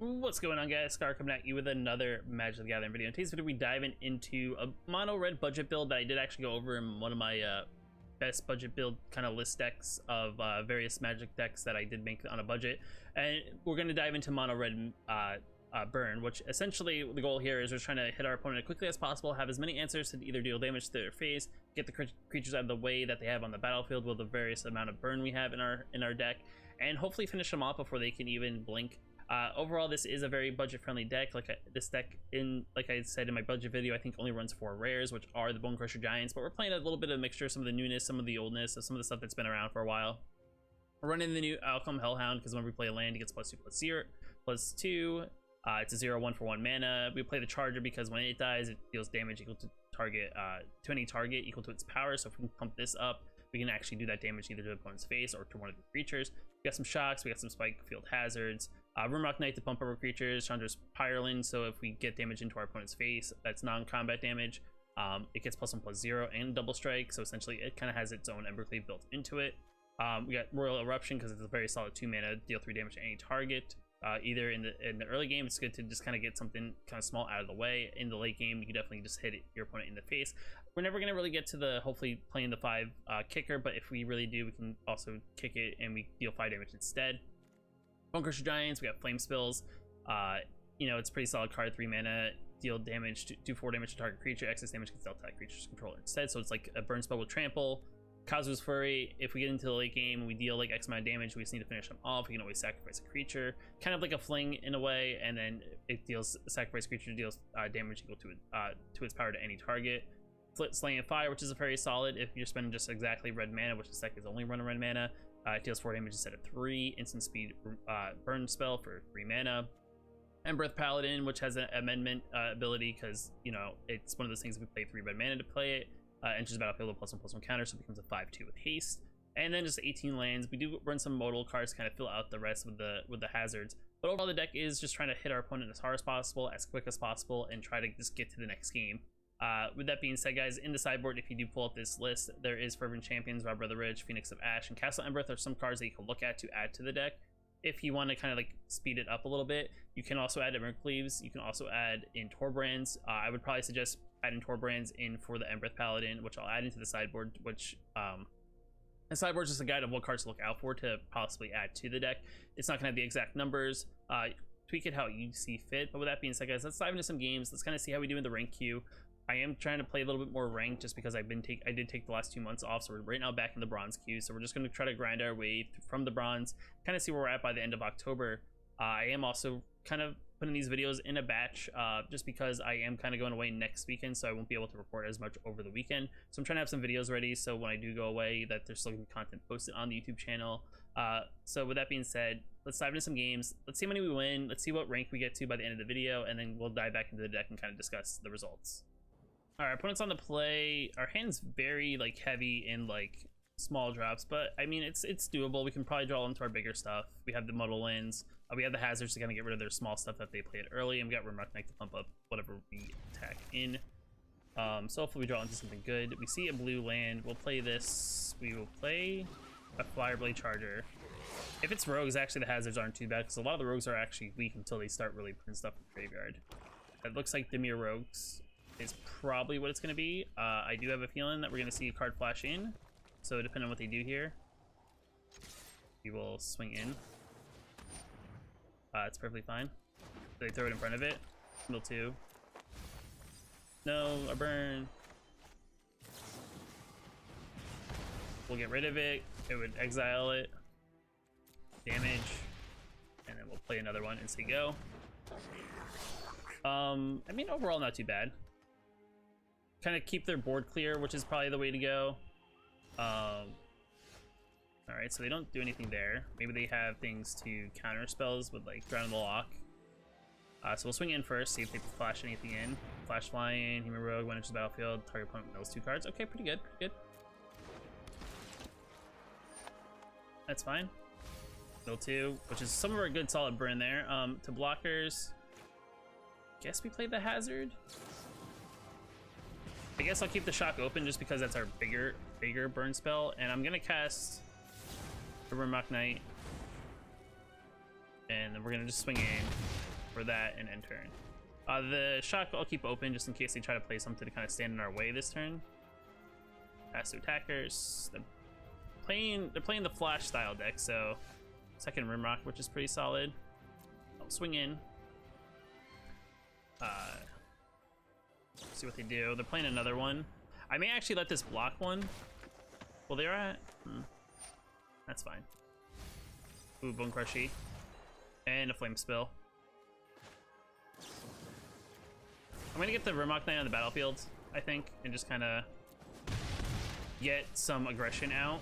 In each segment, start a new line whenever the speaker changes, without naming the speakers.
What's going on, guys? Scar coming at you with another Magic the Gathering video. In today's video, we dive into a mono red budget build that I did actually go over in one of my best budget build kind of list decks of various Magic decks that I did make on a budget. And we're going to dive into mono red burn, which essentially the goal here is we're trying to hit our opponent as quickly as possible, have as many answers to either deal damage to their face, get the creatures out of the way that they have on the battlefield with the various amount of burn we have in our deck, and hopefully finish them off before they can even blink. Overall, this is a very budget-friendly deck. This deck, like I said in my budget video, I think only runs 4 rares, which are the Bone Crusher Giants, but we're playing a little bit of a mixture, some of the newness, some of the oldness, some of the stuff that's been around for a while. We're running the new Outcome Hellhound because when we play a land, it gets +2/+2. It's a 0/1 for 1 mana. We play the Charger because when it dies, it deals damage equal to target to any target equal to its power. So if we can pump this up, we can actually do that damage either to the opponent's face or to one of the creatures. We got some shocks, we got some spike field hazards. Rimrock Knight to pump over creatures, Chandra's Pyrelin, so if we get damage into our opponent's face, that's non-combat damage. It gets +1/+0 and double strike, so essentially it kind of has its own Embercleave built into it. We got Royal Eruption because it's a very solid 2 mana, deal 3 damage to any target. Either in the early game, it's good to just kind of get something kind of small out of the way. In the late game, you can definitely just hit your opponent in the face. We're never going to really get to the hopefully playing the 5 kicker, but if we really do, we can also kick it and we deal 5 damage instead. Bone Crusher Giants, we got Flame Spills. You know, it's pretty solid card, 3 mana, deal damage, do 4 damage to target creature, excess damage gets dealt to that creature's controller instead. So it's like a burn spell with Trample. Kazu's Fury, if we get into the late game and we deal like X amount of damage, we just need to finish them off. We can always sacrifice a creature, kind of like a fling in a way, and then it deals sacrifice creature deals damage equal to its power to any target. Slaying of Fire, which is a very solid if you're spending just exactly red mana, which this deck is only running red mana. It deals 4 damage instead of 3. Instant speed burn spell for 3 mana. Embereth Paladin, which has an amendment ability because, you know, it's one of those things we play 3 red mana to play it. Enters the battlefield with +1/+1 counter, so it becomes a 5/2 with haste. And then just 18 lands. We do run some modal cards to kind of fill out the rest with the hazards. But overall, the deck is just trying to hit our opponent as hard as possible, as quick as possible, and try to just get to the next game. With that being said, guys, in the sideboard, if you do pull up this list, there is Fervent Champions, Rob Brother Ridge, Phoenix of Ash, and Castle Embereth are some cards that you can look at to add to the deck. If you want to kind of like speed it up a little bit, you can also add Embercleaves. You can also add in Torbrands. I would probably suggest adding Torbrands in for the Embereth Paladin, which I'll add into the sideboard, which the sideboard is just a guide of what cards to look out for to possibly add to the deck. It's not going to have the exact numbers. Tweak it how you see fit. But with that being said, guys, let's dive into some games. Let's kind of see how we do in the rank queue. I am trying to play a little bit more ranked just because I did take the last 2 months off, so we're right now back in the bronze queue. So we're just going to try to grind our way from the bronze, kind of see where we're at by the end of October. I am also kind of putting these videos in a batch just because I am kind of going away next weekend, so I won't be able to record as much over the weekend. So I'm trying to have some videos ready so when I do go away that there's still going to be content posted on the YouTube channel. So with that being said, let's dive into some games. Let's see how many we win. Let's see what rank we get to by the end of the video, and then we'll dive back into the deck and kind of discuss the results. All right, opponent's on the play. Our hand's very like heavy in like small drops, but I mean it's doable. We can probably draw into our bigger stuff. We have the muddle lands. We have the hazards to kind of get rid of their small stuff that they played early, and we got Rimrock Knight to pump up whatever we attack in. So hopefully we draw into something good. We see a blue land. We'll play this. We will play a Fireblade Charger. If it's rogues, actually the hazards aren't too bad because a lot of the rogues are actually weak until they start really putting stuff in the graveyard. It looks like Dimir Rogues is probably what it's going to be. I do have a feeling that we're going to see a card flash in, so depending on what they do here, we will swing in. It's perfectly fine. They throw it in front of it. Middle 2. No, a burn. We'll get rid of it. It would exile it. Damage. And then we'll play another one and say go. I mean, overall, not too bad. Kind of keep their board clear, which is probably the way to go. All right, so they don't do anything there. Maybe they have things to counter spells with like Drown in the Lock. So we'll swing in first, see if they flash anything in. Flash Flying, Human Rogue, when enters the battlefield, target opponent mills 2 cards. Okay, pretty good, pretty good. That's fine. Mill 2, which is some of our good solid burn there. To blockers, guess we played the hazard. I guess I'll keep the shock open just because that's our bigger burn spell, and I'm gonna cast the Rimrock Knight, and then we're gonna just swing in. for that and end turn. The shock I'll keep open just in case they try to play something to kind of stand in our way this turn. Pass to attackers. They're playing the flash style deck, so second Rimrock, which is pretty solid. I'll swing in. See what they do. They're playing another one. I may actually let this block one. Well, they're at. That's fine. Ooh, Bone Crushy. And a Flame Spill. I'm gonna get the Rimrock Knight on the battlefield, I think, and just kind of get some aggression out.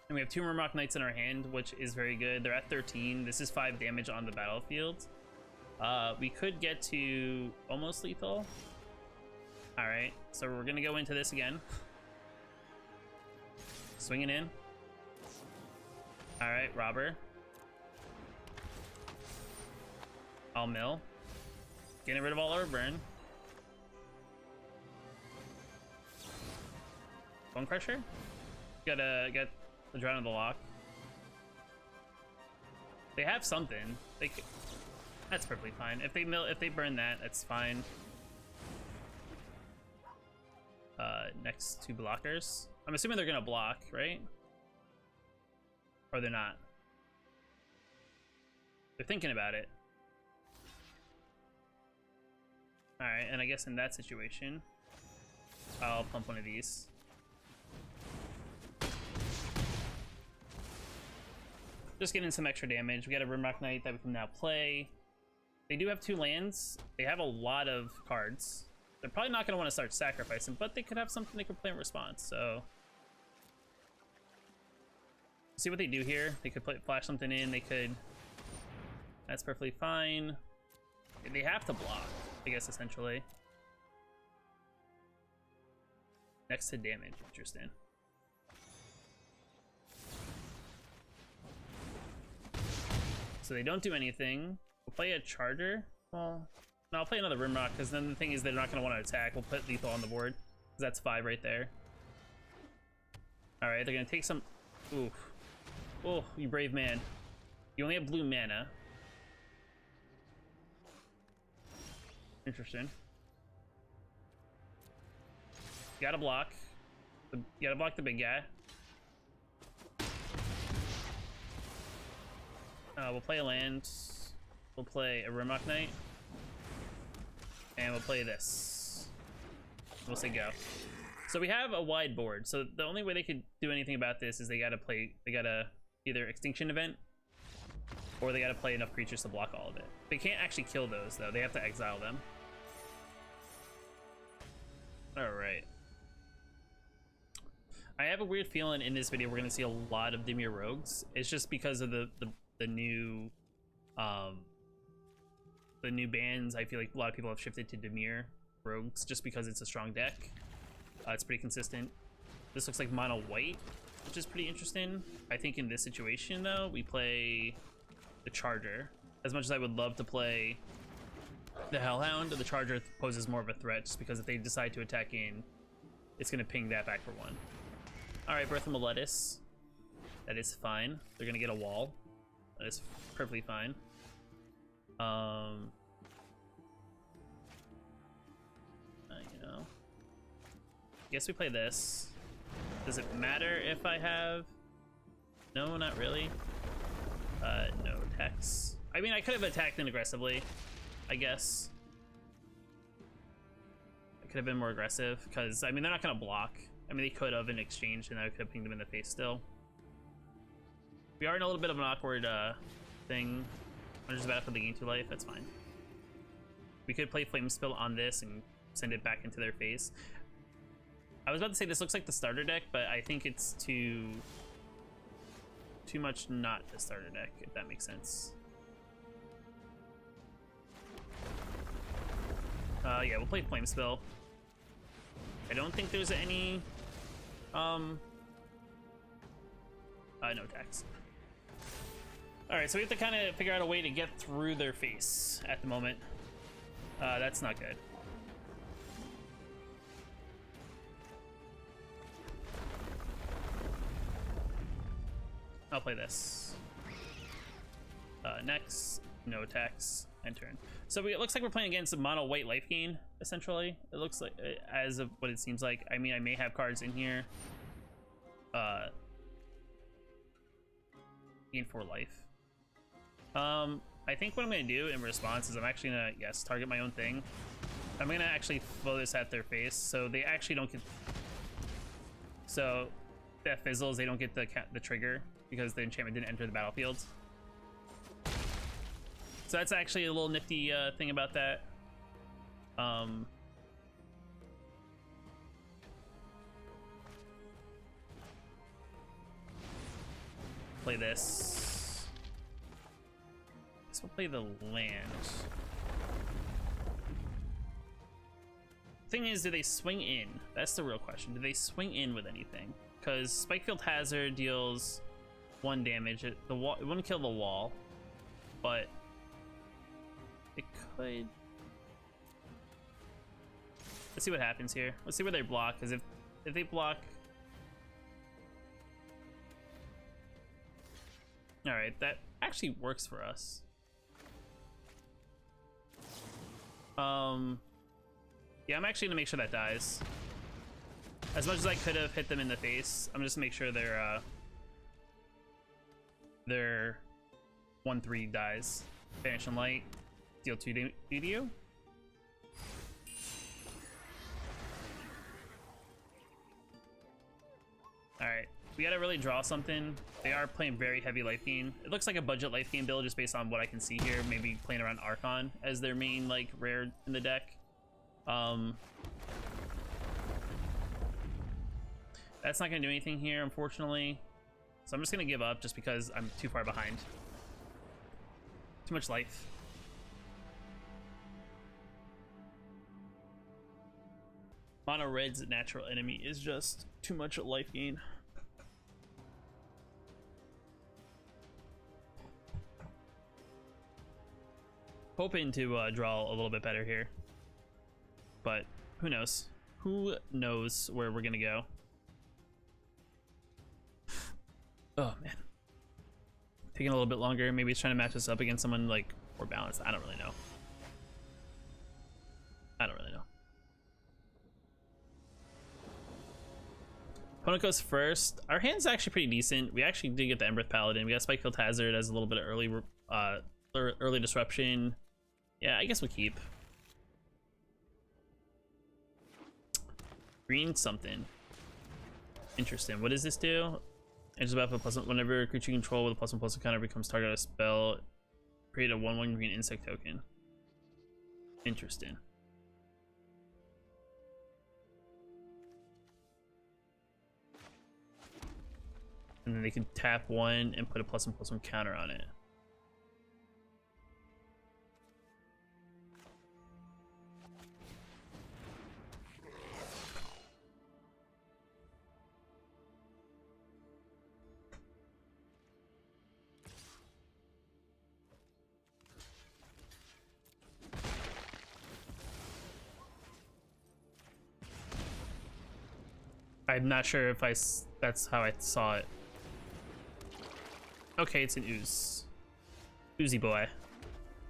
And we have 2 Rimrock Knights in our hand, which is very good. They're at 13. This is 5 damage on the battlefield. We could get to almost lethal. All right, so we're gonna go into this again. Swinging in. All right, Robber. I'll mill. Getting rid of all our burn. Bone Crusher. Gotta get the Drown of the Lock. They have something. That's perfectly fine. If they burn that, that's fine. Next 2 blockers. I'm assuming they're gonna block, right? Or they're not. They're thinking about it. All right, and I guess in that situation, I'll pump one of these. Just getting some extra damage. We got a Rimrock Knight that we can now play. They do have 2 lands. They have a lot of cards. They're probably not going to want to start sacrificing, but they could have something they could play in response, so... See what they do here. They could flash something in, they could... That's perfectly fine. They have to block, I guess, essentially. Next to damage, interesting. So they don't do anything. We'll play a Charger. Well, no, I'll play another Rimrock, because then the thing is they're not going to want to attack. We'll put lethal on the board, because that's 5 right there. Alright, they're going to take some... Oof. Oh, you brave man. You only have blue mana. Interesting. You gotta block. You gotta block the big guy. We'll play a land. We'll play a Rimrock Knight. And we'll play this. We'll say go. So we have a wide board. So the only way they could do anything about this is they gotta either Extinction Event, or they gotta play enough creatures to block all of it. They can't actually kill those though. They have to exile them. All right. I have a weird feeling in this video we're gonna see a lot of Dimir Rogues. It's just because of the new bans. I feel like a lot of people have shifted to Dimir Rogues just because it's a strong deck. It's pretty consistent. This looks like mono white, which is pretty interesting. I think in this situation though, we play the Charger. As much as I would love to play the Hellhound, the Charger poses more of a threat just because if they decide to attack in, it's gonna ping that back for 1. All right, Birth of Meletis. That is fine. They're gonna get a wall. That is perfectly fine. You know, I guess we play this. Does it matter if I have? No, not really. No attacks. I mean, I could have attacked in aggressively, I guess. I could have been more aggressive because, I mean, they're not gonna block. I mean, they could have in exchange, and I could have pinged them in the face still. We are in a little bit of an awkward thing. I'm just about to put the game to life. That's fine. We could play Flame Spill on this and send it back into their face. I was about to say this looks like the starter deck, but I think it's too much not the starter deck, if that makes sense. Yeah, we'll play Flame Spill. I don't think there's any no attacks. Alright, so we have to kind of figure out a way to get through their face at the moment. That's not good. I'll play this. next, no attacks, end turn. So it looks like we're playing against a mono white life gain, essentially. It looks like, as of what it seems like. I mean, I may have cards in here. Gain 4 life. I think what I'm gonna do in response is I'm actually gonna, yes, target my own thing. I'm gonna actually throw this at their face, so they actually don't get. So that fizzles, they don't get the trigger because the enchantment didn't enter the battlefield. So that's actually a little nifty thing about that. Play this. Guess we'll play the land. Thing is, do they swing in? That's the real question. Do they swing in with anything? Because Spikefield Hazard deals 1 damage. It wouldn't kill the wall, but it could. Let's see what happens here. Let's see where they block. Because if they block, all right, that actually works for us. Yeah, I'm actually gonna make sure that dies. As much as I could have hit them in the face, I'm just gonna make sure their 1/3 dies. Banish and light, deal 2 to you. All right, we gotta really draw something. They are playing very heavy life gain. It looks like a budget life gain build just based on what I can see here. Maybe playing around Archon as their main like rare in the deck. That's not gonna do anything here, unfortunately. So I'm just gonna give up just because I'm too far behind. Too much life. Mono Red's natural enemy is just too much life gain. Hoping to draw a little bit better here, but who knows? Who knows where we're gonna go? Oh man, taking a little bit longer. Maybe he's trying to match us up against someone like more balanced. I don't really know. I don't really know. Opponent goes first. Our hand's actually pretty decent. We actually did get the Embereth Paladin. We got Spikefield Hazard as a little bit of early disruption. Yeah, I guess we'll keep. Green something. Interesting. What does this do? Enters the battlefield plus whenever a creature you control with a +1/+1 counter becomes target of a spell, create a 1/1 green insect token. Interesting. And then they can tap 1 and put a +1/+1 counter on it. I'm not sure if that's how I saw it. Okay, it's an ooze. Oozy boy.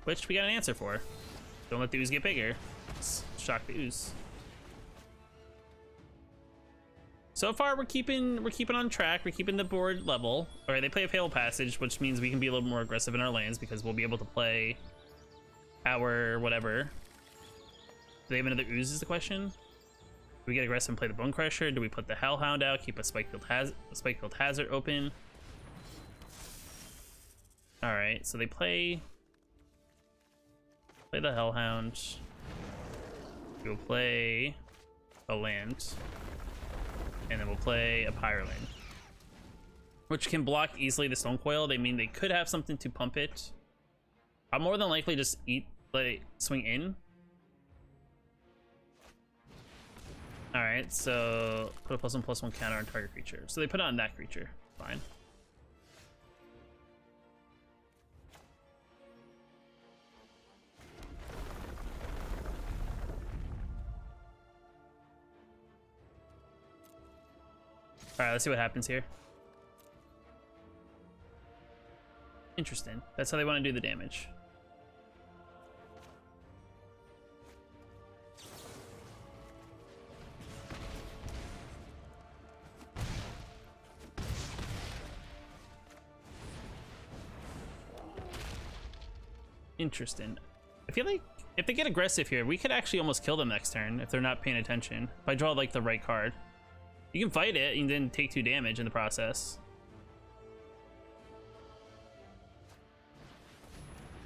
Which we got an answer for. Don't let the ooze get bigger. Let's shock the ooze. So far we're keeping on track, we're keeping the board level. Alright, they play a Fatal Passage, which means we can be a little more aggressive in our lands because we'll be able to play our whatever. Do they have another ooze is the question? Do we get aggressive and play the Bone Crusher? Do we put the Hellhound out, keep a Spikefield Hazard open? Alright, so they play the Hellhound. We'll play a land. And then we'll play a Pyroland, which can block easily the Stone Coil. They mean they could have something to pump it. I'll more than likely just swing in. Alright, so put a +1/+1 counter on target creature. So they put it on that creature. Fine. Alright, let's see what happens here. Interesting. That's how they want to do the damage. Interesting. I feel like if they get aggressive here, we could actually almost kill them next turn if they're not paying attention. If I draw like the right card. You can fight it and then take 2 damage in the process.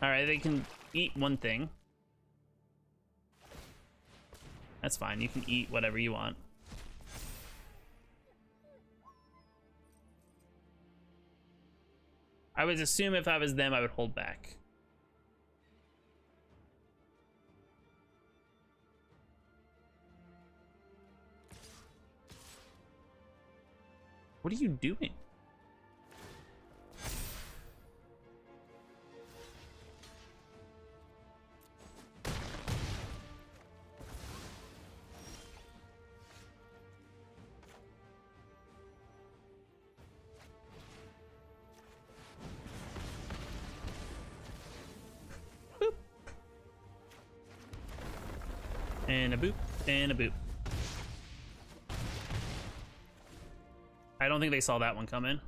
Alright, they can eat 1 thing. That's fine. You can eat whatever you want. I would assume if I was them, I would hold back. What are you doing? Boop. And a boop, and a boop. I don't think they saw that one coming.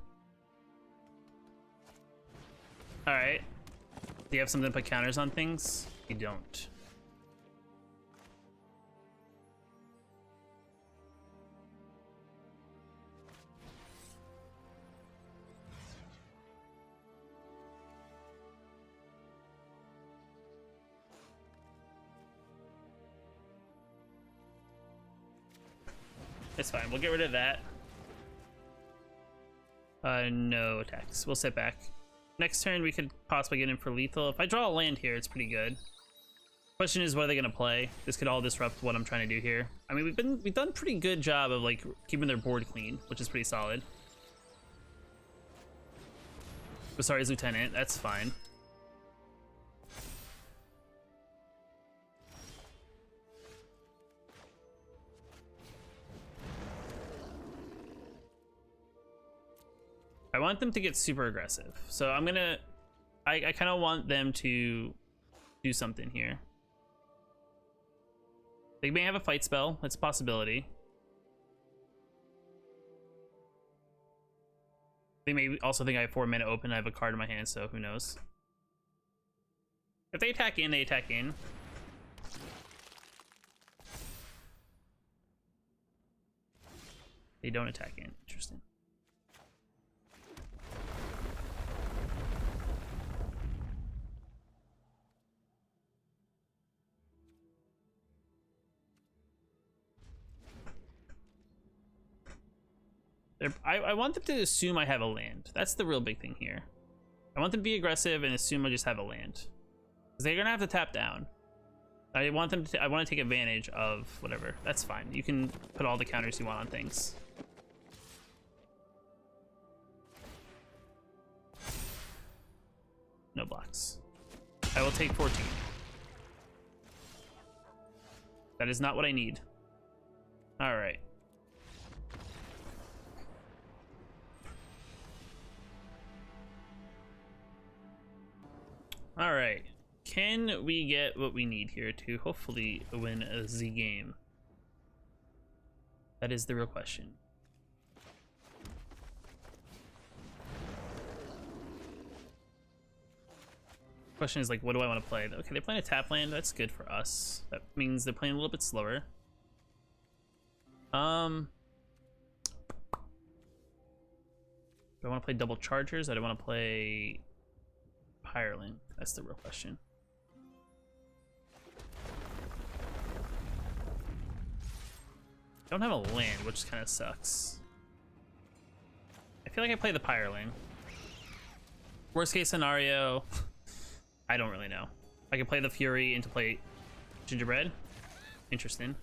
Alright. Do you have something to put counters on things? You don't. It's fine. We'll get rid of that. No attacks. We'll sit back. Next turn, we could possibly get in for lethal. If I draw a land here, it's pretty good. Question is, what are they gonna play? This could all disrupt what I'm trying to do here. I mean, we've done a pretty good job of like keeping their board clean, which is pretty solid. Sorry, Lieutenant. That's fine. I want them to get super aggressive. So I'm gonna... I kind of want them to do something here. They may have a fight spell. That's a possibility. They may also think I have 4 mana open. I have a card in my hand, so who knows. If they attack in, they attack in. They don't attack in. Interesting. I want them to assume I have a land. That's the real big thing here. I want them to be aggressive and assume I just have a land. Because they're gonna have to tap down. I want them to. I want to take advantage of whatever. That's fine. You can put all the counters you want on things. No blocks. I will take 14. That is not what I need. All right. All right. Can we get what we need here to hopefully win a Z game? That is the real question. Question is like, what do I want to play? Okay, they're playing a tap land. That's good for us. That means they're playing a little bit slower. Do I want to play double chargers? I don't want to play Hireling. That's the real question. I don't have a land, which kind of sucks. I feel like I play the Pyreling. Worst case scenario, I don't really know. I can play the Fury into play Gingerbread. Interesting.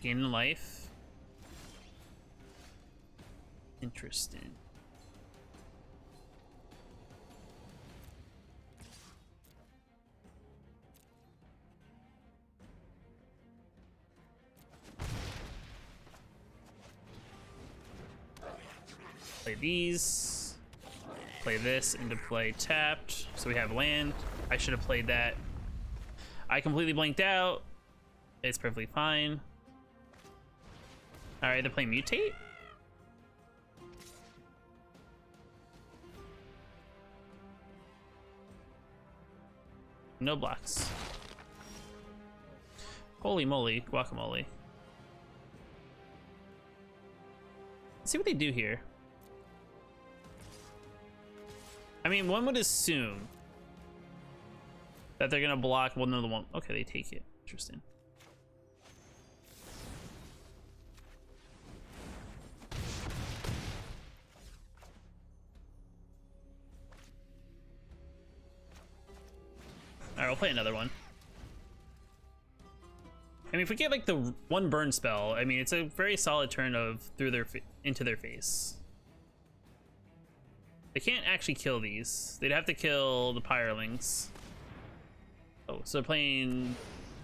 Gain life. Interesting. Play these. play this into play tapped, so we have land. I should have played that. I completely blanked out. It's perfectly fine. All right, they're playing mutate. No blocks. Holy moly, guacamole. Let's see what they do here. I mean, one would assume that they're gonna block one of the one. Okay, they take it. Interesting. All right, we'll play another one. I mean, if we get like the one burn spell, I mean, it's a very solid turn of through their into their face. They can't actually kill these. They'd have to kill the Pyrelings. Oh, so they're playing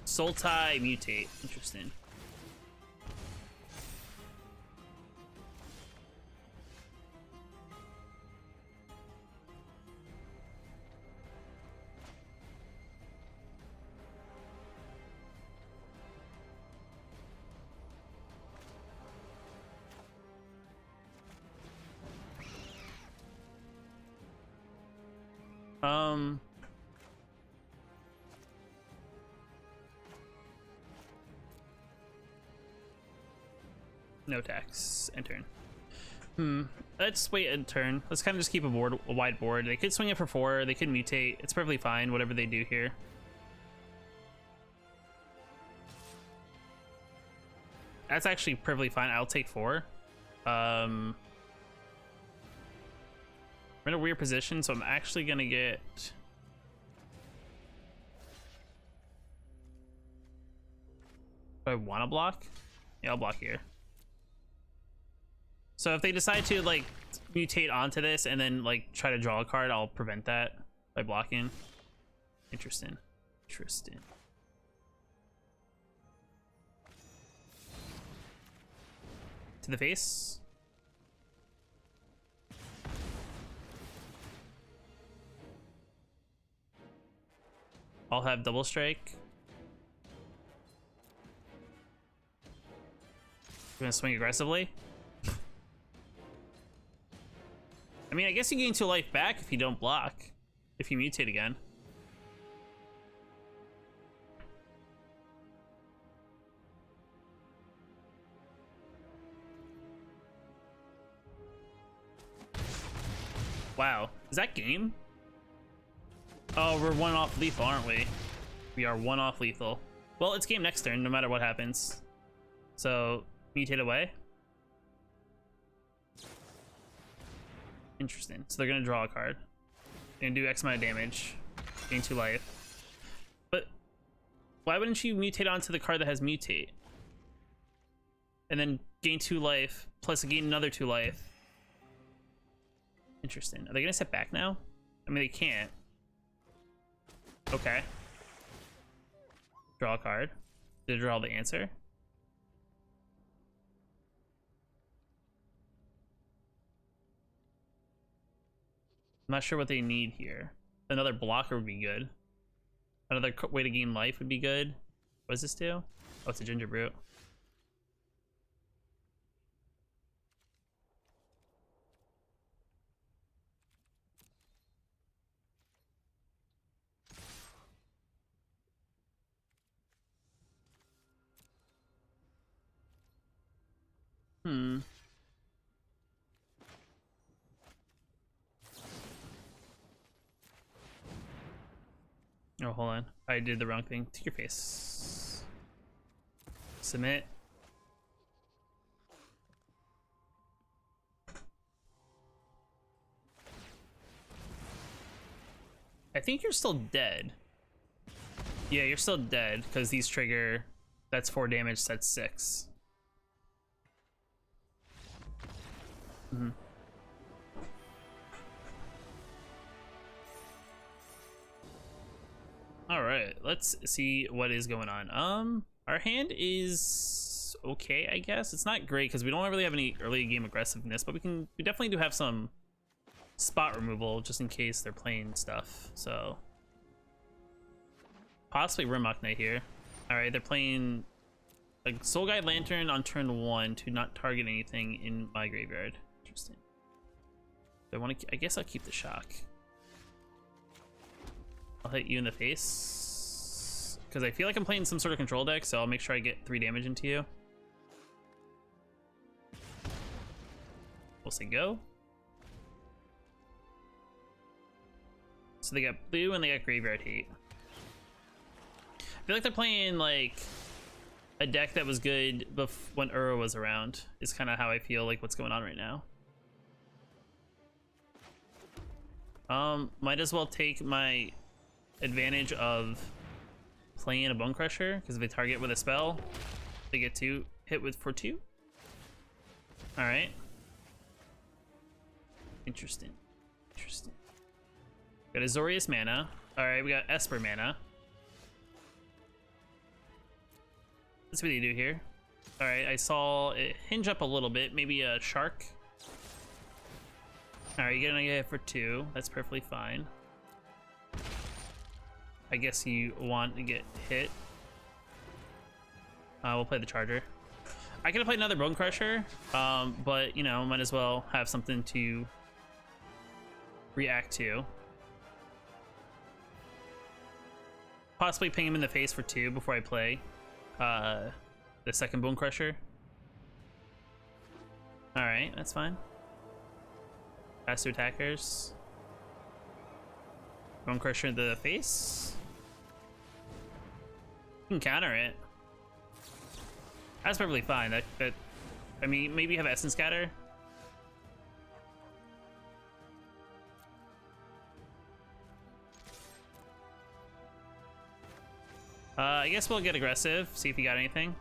Sultai Mutate. Interesting. No tax. End turn. Let's wait a turn. Let's kind of just keep a wide board. They could swing it for 4. They could mutate. It's perfectly fine, whatever they do here. That's actually perfectly fine. I'll take 4. We're in a weird position, so I'm actually gonna get... Do I want to block? Yeah, I'll block here. So if they decide to like mutate onto this and then like try to draw a card, I'll prevent that by blocking. Interesting. Interesting. To the face. I'll have double strike. We're gonna swing aggressively. I mean, I guess you gain 2 life back if you don't block. If you mutate again. Wow. Is that game? Oh, we're 1 off lethal, aren't we? We are 1 off lethal. Well, it's game next turn, no matter what happens. So, mutate away. Interesting. So they're gonna draw a card. They're gonna do X amount of damage. Gain 2 life. But why wouldn't you mutate onto the card that has mutate? And then gain 2 life, plus gain another 2 life. Interesting. Are they gonna step back now? I mean, they can't. Okay. Draw a card. Did I draw the answer? I'm not sure what they need here. Another blocker would be good. Another way to gain life would be good. What does this do? Oh, it's a ginger brute. Oh, hold on. I did the wrong thing. To your face. Submit. I think you're still dead. Yeah, you're still dead because these trigger. That's 4 damage, that's 6. All right, let's see what is going on. Our hand is okay, I guess. It's not great because we don't really have any early game aggressiveness, but we definitely do have some spot removal just in case they're playing stuff. So possibly Rimrock Knight here. All right, they're playing a Soul Guide Lantern on turn 1 to not target anything in my graveyard. Interesting. I want to. I guess I'll keep the shock. I'll hit you in the face because I feel like I'm playing some sort of control deck, so I'll make sure I get 3 damage into you. We'll say go. So they got blue and they got graveyard hate. I feel like they're playing like a deck that was good when Uro was around. Is kind of how I feel like what's going on right now. Might as well take my advantage of playing a Bone Crusher because if they target with a spell, they get to hit with for 2. All right. Interesting. Interesting. Got Azorius mana. All right, we got Esper mana. Let's see what you do here. All right, I saw it hinge up a little bit. Maybe a shark. All right, you're gonna get hit for 2. That's perfectly fine. I guess you want to get hit. We'll play the Charger. I could have played another Bone Crusher, but you know, might as well have something to react to. Possibly ping him in the face for 2 before I play the second Bone Crusher. All right, that's fine. Pass to attackers. Bone Crusher in the face. You can counter it. That's perfectly fine. That I mean, maybe you have Essence Scatter. I guess we'll get aggressive. See if you got anything.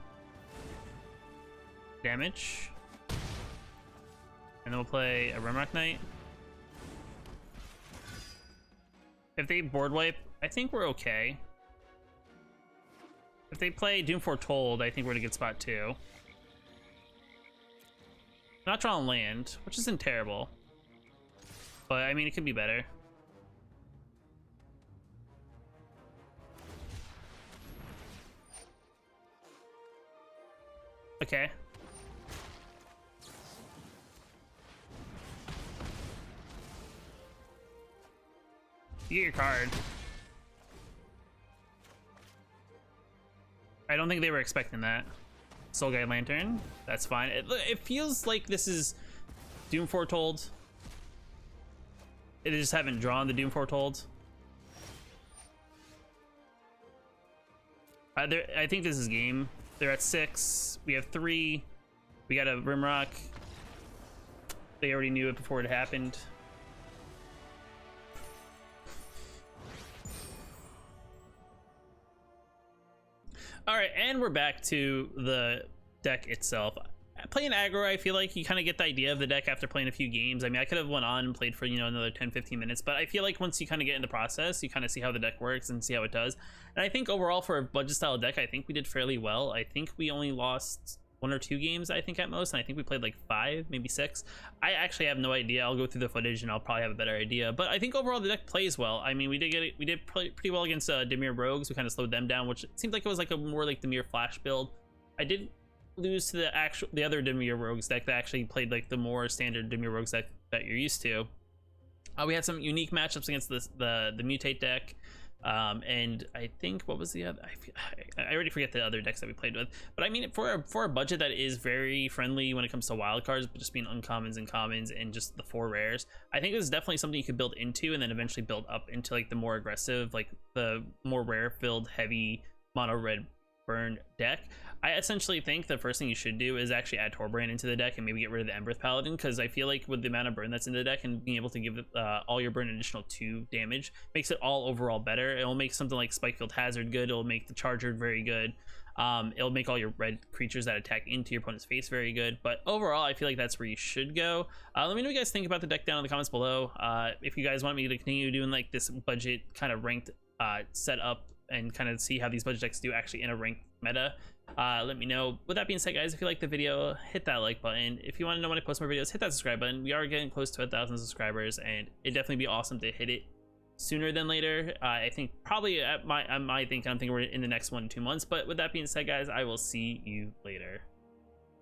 Damage. And then we'll play a Rimrock Knight. If they board wipe, I think we're okay. If they play Doom Foretold, I think we're in a good spot too. Not drawing land, which isn't terrible. But I mean, it could be better. Okay. You get your card. I don't think they were expecting that. Soul Guide Lantern. That's fine. It feels like this is Doom Foretold. They just haven't drawn the Doom Foretold. I think this is game. They're at 6. We have 3. We got a Rimrock. They already knew it before it happened. All right, and we're back to the deck itself. Playing aggro, I feel like you kind of get the idea of the deck after playing a few games. I mean, I could have went on and played for, you know, another 10-15 minutes, but I feel like once you kind of get in the process, you kind of see how the deck works and see how it does. And I think overall for a budget style deck, I think we did fairly well. I think we only lost 1 or 2 games, I think, at most, and I think we played like 5, maybe 6. I actually have no idea. I'll go through the footage and I'll probably have a better idea. But I think overall the deck plays well. I mean, we did play pretty well against Dimir Rogues. We kind of slowed them down, which seemed like it was like a more like Dimir Flash build. I did lose to the other Dimir Rogues deck that actually played like the more standard Dimir Rogues deck that you're used to. We had some unique matchups against the Mutate deck. And I think, what was the other? I already forget the other decks that we played with. But I mean, for a budget that is very friendly when it comes to wild cards, but just being uncommons and commons and just the 4 rares, I think it's definitely something you could build into and then eventually build up into like the more aggressive, like the more rare filled, heavy mono red burn deck. I essentially think the first thing you should do is actually add Torbrand into the deck and maybe get rid of the Emberth Paladin, because I feel like with the amount of burn that's in the deck and being able to give all your burn additional 2 damage makes it all overall better. It'll make something like Spikefield Hazard good. It'll make the Charger very good. It'll make all your red creatures that attack into your opponent's face very good. But overall, I feel like that's where you should go. Let me know what you guys think about the deck down in the comments below. If you guys want me to continue doing like this budget kind of ranked setup and kind of see how these budget decks do actually in a ranked meta. Let me know. With that being said, guys, if you like the video, hit that like button. If you want to know when I post more videos, hit that subscribe button. We are getting close to 1,000 subscribers, and it'd definitely be awesome to hit it sooner than later. I think probably I'm thinking we're in the next 1 to 2 months. But with that being said, guys, I will see you later.